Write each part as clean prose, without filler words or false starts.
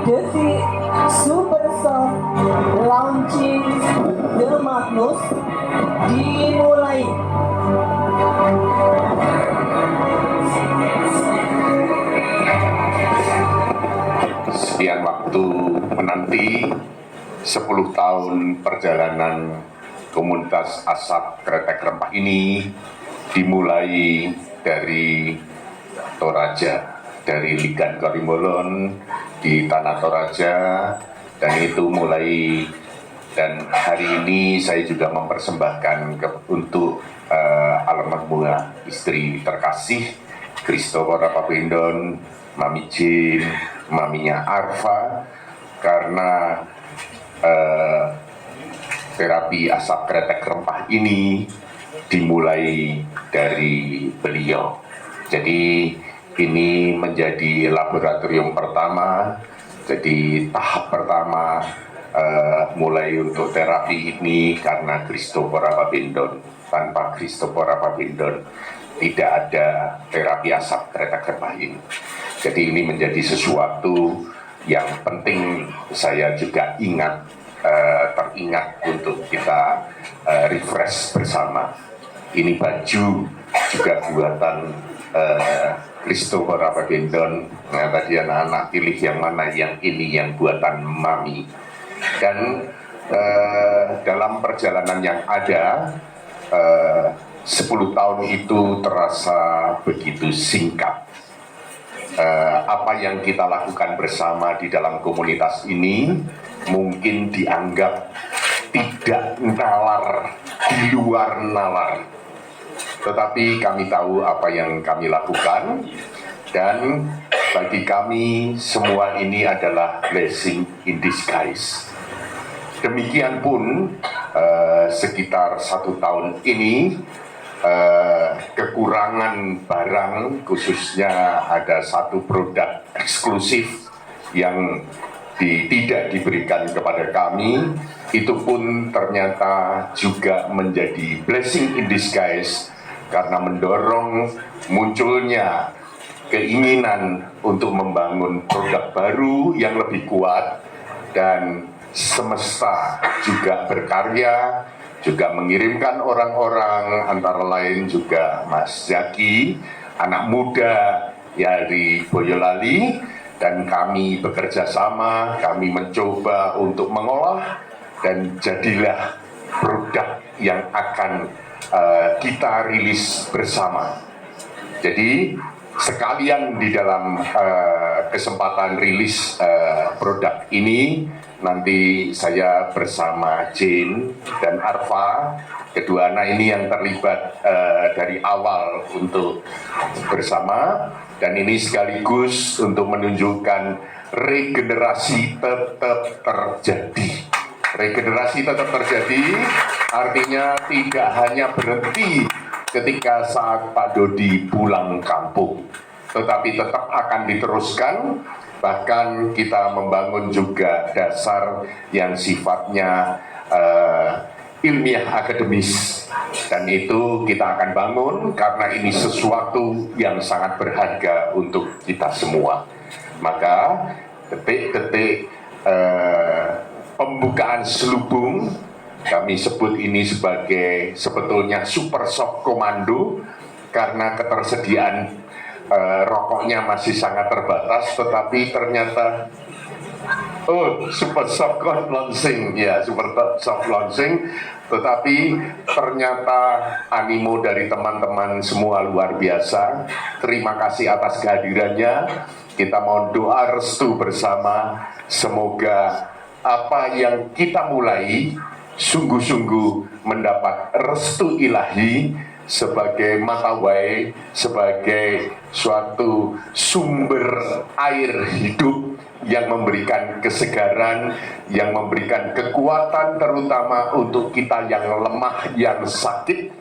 Detik Super Soft launching The Magnus dimulai. Sekian waktu menanti 10 tahun perjalanan komunitas Asap Kretek Rempah ini dimulai dari Toraja, dari Ligan Korimolon di Tanah Toraja, dan itu mulai, dan hari ini saya juga mempersembahkan untuk almarhumah istri terkasih Christopher Rapapindon, Mami Jin, maminya Arfa, karena terapi asap kretek rempah ini dimulai dari beliau. Jadi ini menjadi laboratorium pertama, jadi tahap pertama mulai untuk terapi ini karena Christopher Rapapindon. Tanpa Christopher Rapapindon tidak ada terapi asap kretek rempah ini. Jadi ini menjadi sesuatu yang penting saya juga teringat untuk kita refresh bersama. Ini baju juga buatan Christopher Rapapindon. Nah, tadi anak-anak pilih yang mana, yang ini yang buatan Mami. Dan dalam perjalanan yang ada 10 tahun itu terasa begitu singkat. Apa yang kita lakukan bersama di dalam komunitas ini mungkin dianggap tidak nalar, di luar nalar. Tetapi kami tahu apa yang kami lakukan, dan bagi kami semua ini adalah blessing in disguise. Demikian pun sekitar 1 tahun ini kekurangan barang, khususnya ada satu produk eksklusif yang tidak diberikan kepada kami, itu pun ternyata juga menjadi blessing in disguise karena mendorong munculnya keinginan untuk membangun produk baru yang lebih kuat, dan semesta juga berkarya, juga mengirimkan orang-orang, antara lain juga Mas Zaki, anak muda dari Boyolali, dan kami bekerja sama, kami mencoba untuk mengolah, dan jadilah produk yang akan kita rilis bersama. Jadi sekalian di dalam kesempatan rilis produk ini, nanti saya bersama Jane dan Arfa, kedua anak ini yang terlibat dari awal untuk bersama, dan ini sekaligus untuk menunjukkan regenerasi tetap terjadi. Regenerasi tetap terjadi artinya tidak hanya berhenti ketika saat Pak Dodi pulang kampung, tetapi tetap akan diteruskan. Bahkan kita membangun juga dasar yang sifatnya ilmiah akademis, dan itu kita akan bangun karena ini sesuatu yang sangat berharga untuk kita semua. Maka detik-detik pembukaan selubung, kami sebut ini sebagai sebetulnya super soft komando karena ketersediaan rokoknya masih sangat terbatas, tetapi ternyata super soft launching, ya super soft launching, tetapi ternyata animo dari teman-teman semua luar biasa. Terima kasih atas kehadirannya. Kita mohon doa restu bersama, semoga apa yang kita mulai sungguh-sungguh mendapat restu ilahi sebagai matawai, sebagai suatu sumber air hidup yang memberikan kesegaran, yang memberikan kekuatan terutama untuk kita yang lemah, yang sakit,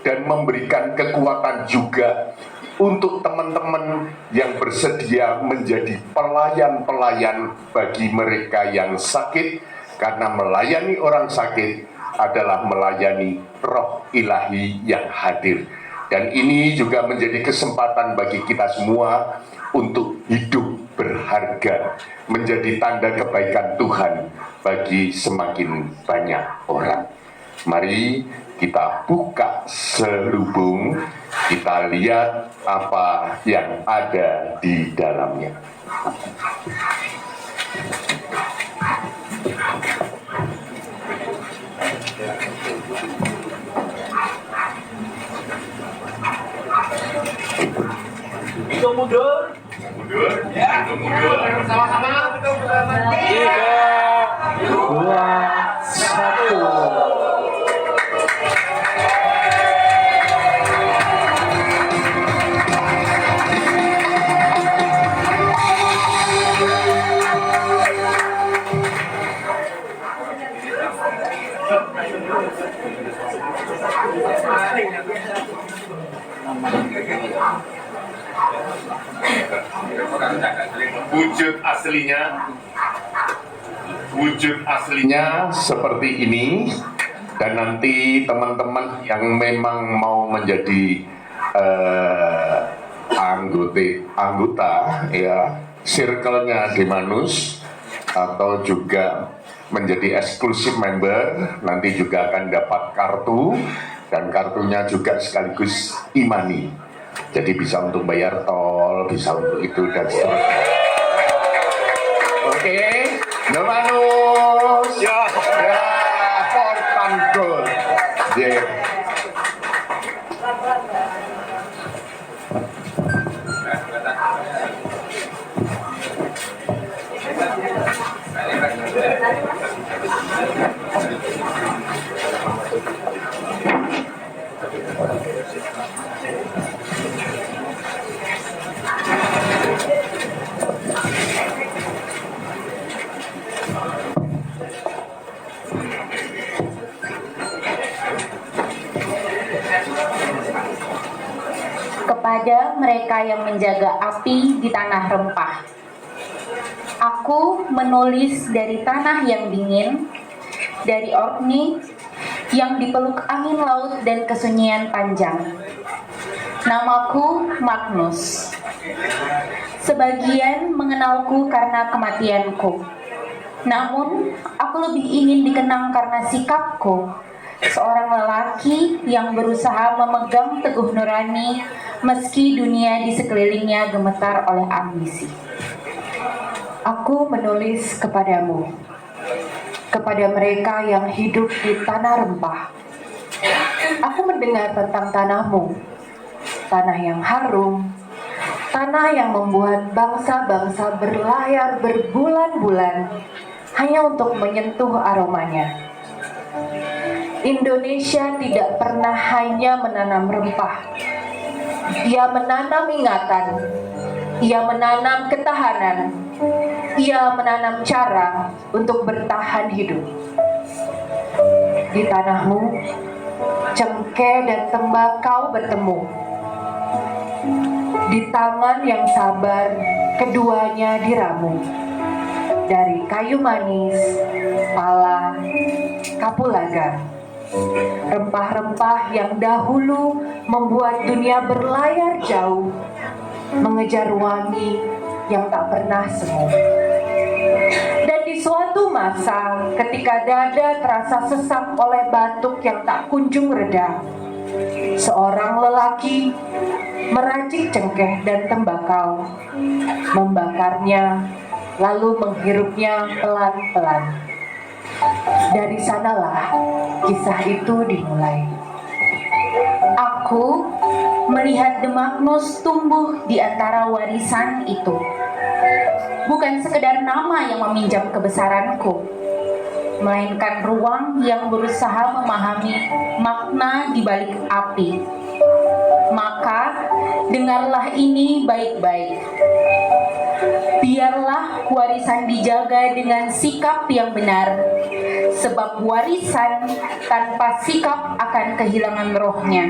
dan memberikan kekuatan juga untuk teman-teman yang bersedia menjadi pelayan-pelayan bagi mereka yang sakit, karena melayani orang sakit adalah melayani roh ilahi yang hadir. Dan ini juga menjadi kesempatan bagi kita semua untuk hidup berharga, menjadi tanda kebaikan Tuhan bagi semakin banyak orang. Mari kita buka selubung, kita lihat apa yang ada di dalamnya. Hitung mundur. Mundur, Ya. mundur. Sama-sama. 3, 2, 1. Wujud aslinya seperti ini. Dan nanti teman-teman yang memang mau menjadi anggota ya circle-nya Demanus atau juga menjadi eksklusif member, nanti juga akan dapat kartu, dan kartunya juga sekaligus imani. Jadi bisa untuk bayar tol, bisa untuk itu dan seterusnya. Oke, Demanus. Ya, Portan Gold. Yeah. Kepada mereka yang menjaga api di tanah rempah, aku menulis dari tanah yang dingin, dari Orkney yang dipeluk angin laut dan kesunyian panjang. Namaku Magnus. Sebagian mengenalku karena kematianku, namun aku lebih ingin dikenang karena sikapku, seorang lelaki yang berusaha memegang teguh nurani meski dunia di sekelilingnya gemetar oleh ambisi. Aku menulis kepadamu, kepada mereka yang hidup di tanah rempah. Aku mendengar tentang tanahmu, tanah yang harum, tanah yang membuat bangsa-bangsa berlayar berbulan-bulan hanya untuk menyentuh aromanya. Indonesia tidak pernah hanya menanam rempah. Ia menanam ingatan, ia menanam ketahanan, ia menanam cara untuk bertahan hidup. Di tanahmu, cengkeh dan tembakau bertemu. Di tangan yang sabar, keduanya diramu. Dari kayu manis, pala, kapulaga. Rempah-rempah yang dahulu membuat dunia berlayar jauh, mengejar wangi yang tak pernah semu. Dan di suatu masa, ketika dada terasa sesak oleh batuk yang tak kunjung reda, seorang lelaki meracik cengkeh dan tembakau, membakarnya, lalu menghirupnya pelan-pelan. Dari sanalah kisah itu dimulai. Aku melihat The Magnus tumbuh di antara warisan itu. Bukan sekedar nama yang meminjam kebesaranku, melainkan ruang yang berusaha memahami makna di balik api. Maka dengarlah ini baik-baik. Biarlah warisan dijaga dengan sikap yang benar, sebab warisan tanpa sikap akan kehilangan rohnya.